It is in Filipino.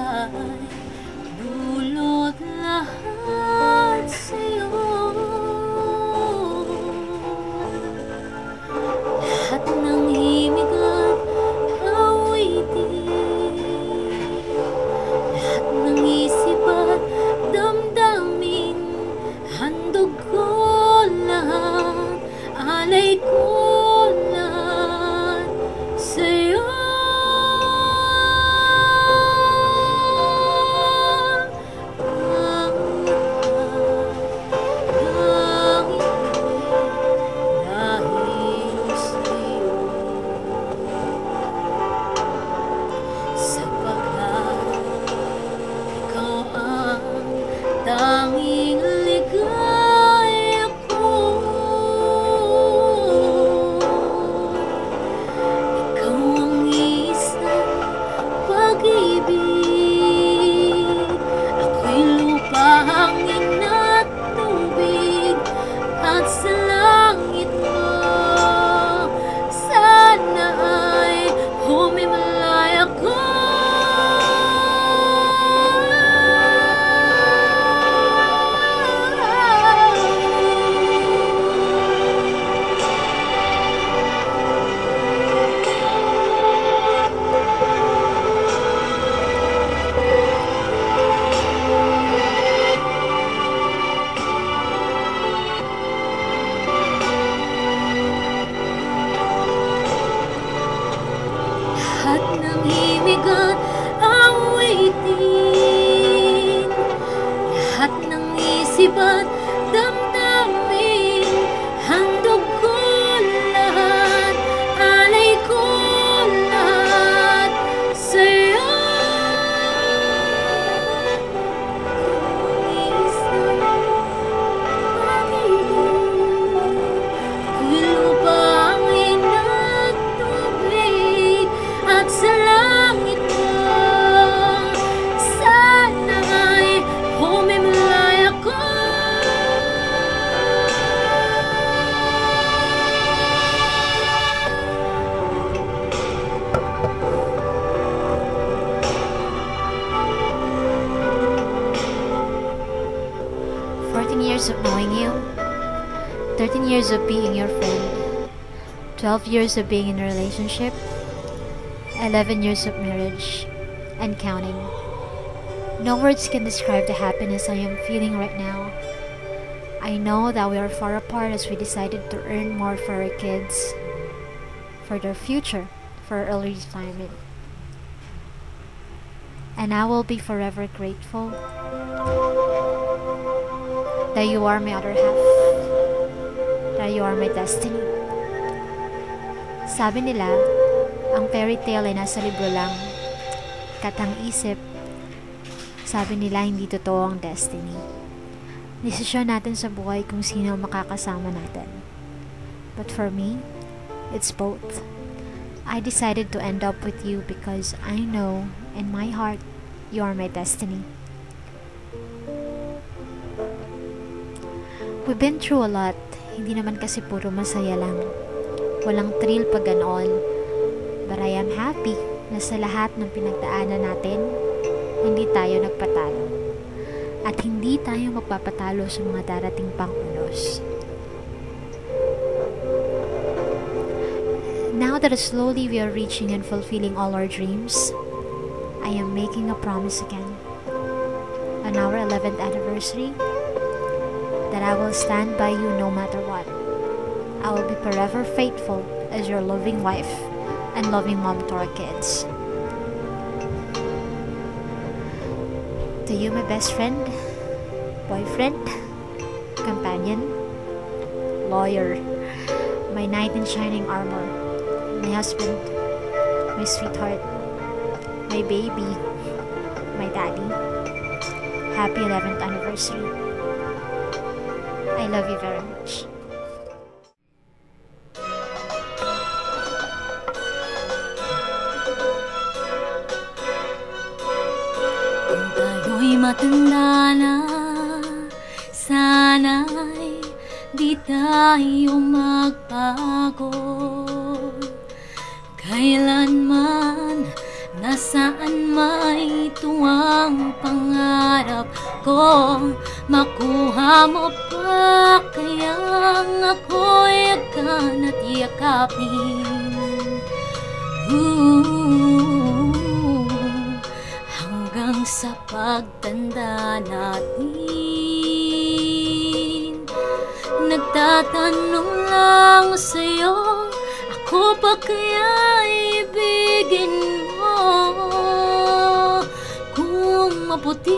ay dulot lahat sa'yo. Lahat ng himig at awitin, lahat ng isip at damdamin, handog ko lahat, alay ko lahat sa'yo. Tanging ligaya ko, ikaw ang isang pag-ibig. Ako'y lupa, hangin at tubig, at sa langit mo sana ay humimlay ako. Lahat ng himig at awitin, lahat ng isip at damdamin, handog ko lahat, alay ko lahat sa'yo. Kung isang pag-ibig, ako'y lupa, hangin at tubig, at sa langit mo sana ay humimlay ako. Years of knowing you, 13 years of being your friend, 12 years of being in a relationship, 11 years of marriage, and counting. No words can describe the happiness I am feeling right now. I know that we are far apart as we decided to earn more for our kids, for their future, for our early retirement. And I will be forever grateful that you are my other half, that you are my destiny. Sabi nila, ang fairy tale ay nasa libro lang, katang isip, sabi nila hindi totoo ang destiny. Desisyon natin sa buhay kung sino makakasama natin. But for me, it's both. I decided to end up with you because I know in my heart you are my destiny. We've been through a lot, hindi naman kasi puro masaya lang. Walang thrill pag ganoon. But I am happy na sa lahat ng pinagdaanan natin, hindi tayo nagpatalo. At hindi tayo magpapatalo sa mga darating pang unos. Now that slowly we are reaching and fulfilling all our dreams, I am making a promise again. On our 11th anniversary, that I will stand by you no matter what. I will be forever faithful as your loving wife and loving mom to our kids. To you, my best friend, boyfriend, companion, lawyer, my knight in shining armor, my husband, my sweetheart, my baby, my daddy. Happy 11th anniversary. I love you very much. Kung tayo'y matanda na, sana'y di tayo magbago. Kailanman Nasaan may tuwang pangarap ko, makuha mo pa kayang ako'y agkan at yakapin. Hanggang sa pagtanda natin, nagtatanong lang sa'yo, ako pa kaya ibigin mo? Kung maputi